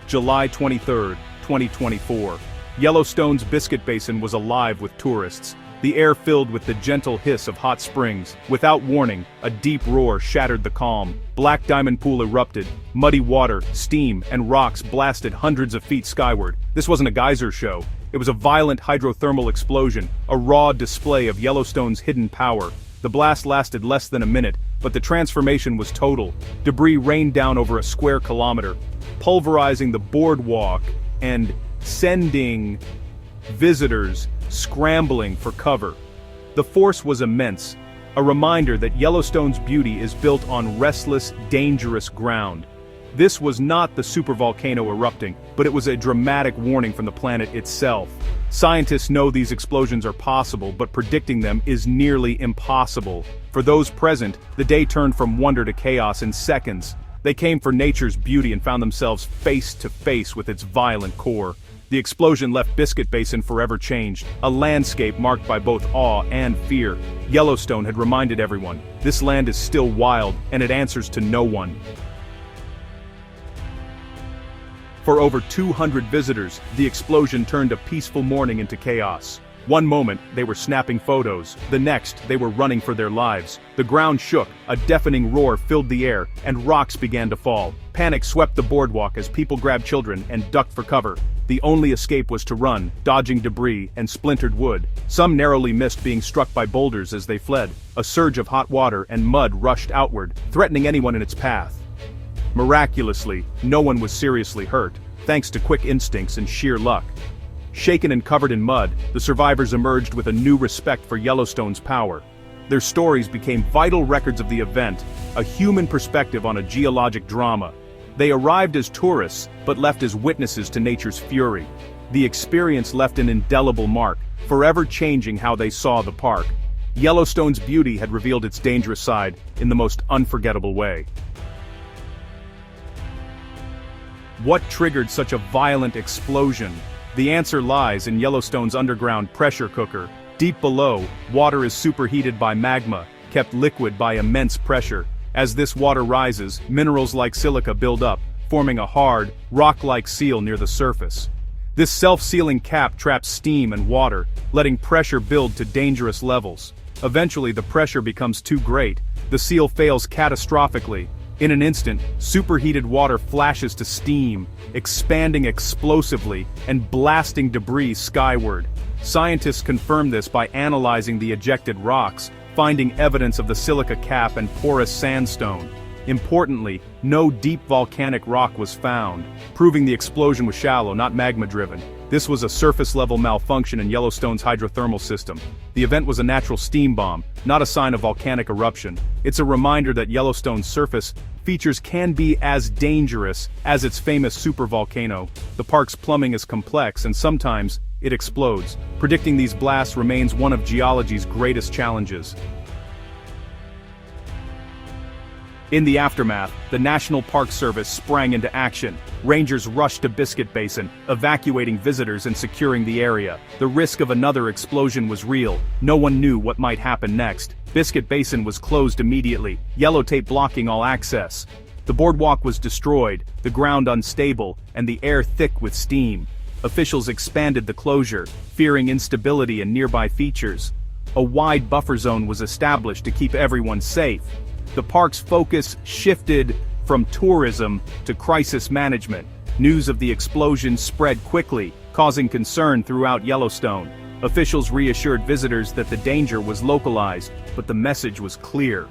July 23, 2024. Yellowstone's Biscuit Basin was alive with tourists. The air filled with the gentle hiss of hot springs. Without warning, a deep roar shattered the calm. Black Diamond Pool erupted. Muddy water, steam, and rocks blasted hundreds of feet skyward. This wasn't a geyser show. It was a violent hydrothermal explosion, a raw display of Yellowstone's hidden power. The blast lasted less than a minute, but the transformation was total. Debris rained down over a square kilometer, pulverizing the boardwalk and sending visitors scrambling for cover. The force was immense, a reminder that Yellowstone's beauty is built on restless, dangerous ground. This was not the supervolcano erupting, but it was a dramatic warning from the planet itself. Scientists know these explosions are possible, but predicting them is nearly impossible. For those present, the day turned from wonder to chaos in seconds. They came for nature's beauty and found themselves face to face with its violent core. The explosion left Biscuit Basin forever changed, a landscape marked by both awe and fear. Yellowstone had reminded everyone, this land is still wild, and it answers to no one. For over 200 visitors, the explosion turned a peaceful morning into chaos. One moment, they were snapping photos. The next, they were running for their lives. The ground shook, a deafening roar filled the air, and rocks began to fall. Panic swept the boardwalk as people grabbed children and ducked for cover. The only escape was to run, dodging debris and splintered wood. Some narrowly missed being struck by boulders as they fled. A surge of hot water and mud rushed outward, threatening anyone in its path. Miraculously, no one was seriously hurt, thanks to quick instincts and sheer luck. Shaken and covered in mud, the survivors emerged with a new respect for Yellowstone's power. Their stories became vital records of the event, a human perspective on a geologic drama. They arrived as tourists, but left as witnesses to nature's fury. The experience left an indelible mark, forever changing how they saw the park. Yellowstone's beauty had revealed its dangerous side in the most unforgettable way. What triggered such a violent explosion? The answer lies in Yellowstone's underground pressure cooker. Deep below, water is superheated by magma, kept liquid by immense pressure. As this water rises, minerals like silica build up, forming a hard, rock-like seal near the surface. This self-sealing cap traps steam and water, letting pressure build to dangerous levels. Eventually, the pressure becomes too great. The seal fails catastrophically. In an instant, superheated water flashes to steam, expanding explosively and blasting debris skyward. Scientists confirm this by analyzing the ejected rocks, finding evidence of the silica cap and porous sandstone. Importantly, no deep volcanic rock was found, proving the explosion was shallow, not magma-driven. This was a surface-level malfunction in Yellowstone's hydrothermal system. The event was a natural steam bomb, not a sign of volcanic eruption. It's a reminder that Yellowstone's surface features can be as dangerous as its famous supervolcano. The park's plumbing is complex and sometimes it explodes. Predicting these blasts remains one of geology's greatest challenges. In the aftermath, the National Park Service sprang into action. Rangers rushed to Biscuit Basin, evacuating visitors and securing the area. The risk of another explosion was real. No one knew what might happen next. Biscuit Basin was closed immediately, yellow tape blocking all access. The boardwalk was destroyed, the ground unstable, and the air thick with steam. Officials expanded the closure, fearing instability in nearby features. A wide buffer zone was established to keep everyone safe. The park's focus shifted from tourism to crisis management. News of the explosion spread quickly, causing concern throughout Yellowstone. Officials reassured visitors that the danger was localized, but the message was clear.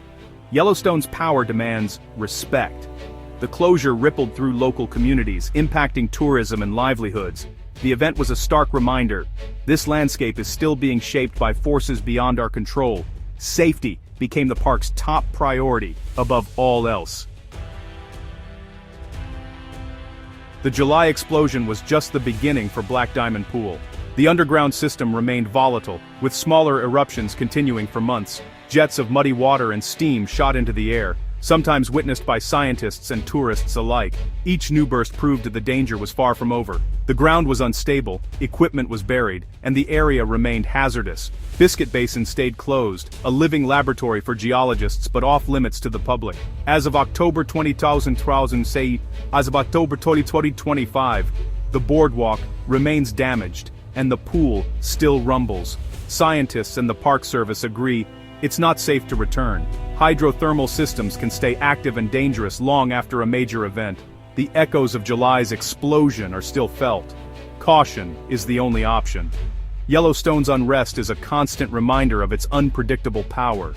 Yellowstone's power demands respect. The closure rippled through local communities, impacting tourism and livelihoods. The event was a stark reminder. This landscape is still being shaped by forces beyond our control. Safety became the park's top priority, above all else. The July explosion was just the beginning for Black Diamond Pool. The underground system remained volatile, with smaller eruptions continuing for months. Jets of muddy water and steam shot into the air, sometimes witnessed by scientists and tourists alike. Each new burst proved that the danger was far from over. The ground was unstable, equipment was buried, and the area remained hazardous. Biscuit Basin stayed closed, a living laboratory for geologists but off-limits to the public. As of October 2025, the boardwalk remains damaged, and the pool still rumbles. Scientists and the Park Service agree it's not safe to return. Hydrothermal systems can stay active and dangerous long after a major event. The echoes of July's explosion are still felt. Caution is the only option. Yellowstone's unrest is a constant reminder of its unpredictable power.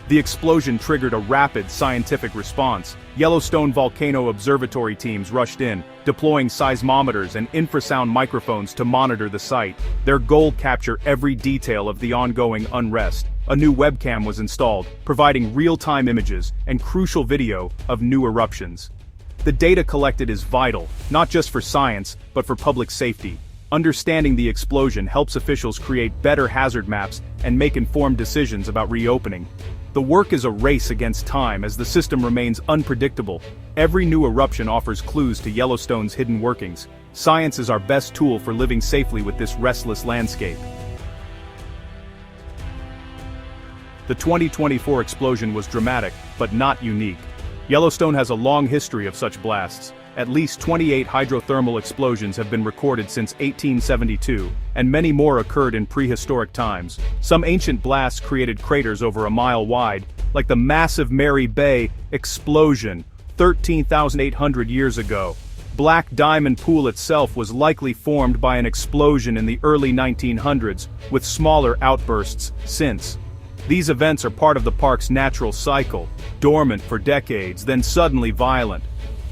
The explosion triggered a rapid scientific response. Yellowstone Volcano Observatory teams rushed in, deploying seismometers and infrasound microphones to monitor the site. Their goal: capture every detail of the ongoing unrest. A new webcam was installed, providing real-time images and crucial video of new eruptions. The data collected is vital, not just for science, but for public safety. Understanding the explosion helps officials create better hazard maps and make informed decisions about reopening. The work is a race against time as the system remains unpredictable. Every new eruption offers clues to Yellowstone's hidden workings. Science is our best tool for living safely with this restless landscape. The 2024 explosion was dramatic, but not unique. Yellowstone has a long history of such blasts. At least 28 hydrothermal explosions have been recorded since 1872, and many more occurred in prehistoric times. Some ancient blasts created craters over a mile wide, like the massive Mary Bay explosion, 13,800 years ago. Black Diamond Pool itself was likely formed by an explosion in the early 1900s, with smaller outbursts since. These events are part of the park's natural cycle, dormant for decades, then suddenly violent.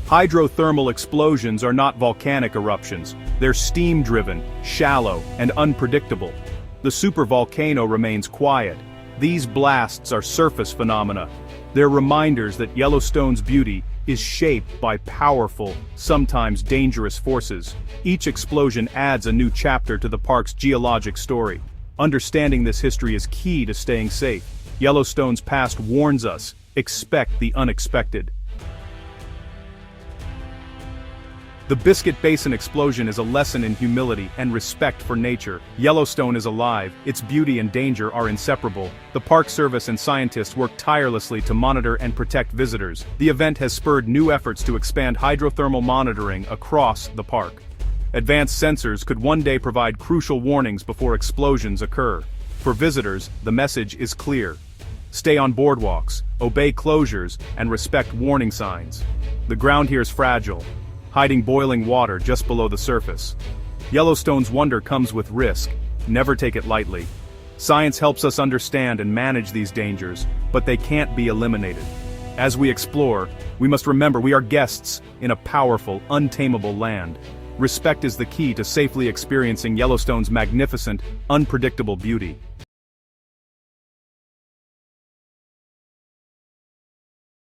Hydrothermal explosions are not volcanic eruptions. They're steam-driven, shallow, and unpredictable. The supervolcano remains quiet. These blasts are surface phenomena. They're reminders that Yellowstone's beauty is shaped by powerful, sometimes dangerous forces. Each explosion adds a new chapter to the park's geologic story. Understanding this history is key to staying safe. Yellowstone's past warns us: expect the unexpected. The Biscuit Basin explosion is a lesson in humility and respect for nature. Yellowstone is alive, its beauty and danger are inseparable. The Park Service and scientists work tirelessly to monitor and protect visitors. The event has spurred new efforts to expand hydrothermal monitoring across the park. Advanced sensors could one day provide crucial warnings before explosions occur. For visitors, the message is clear. Stay on boardwalks, obey closures, and respect warning signs. The ground here is fragile, hiding boiling water just below the surface. Yellowstone's wonder comes with risk. Never take it lightly. Science helps us understand and manage these dangers, but they can't be eliminated. As we explore, we must remember we are guests in a powerful, untamable land. Respect is the key to safely experiencing Yellowstone's magnificent, unpredictable beauty.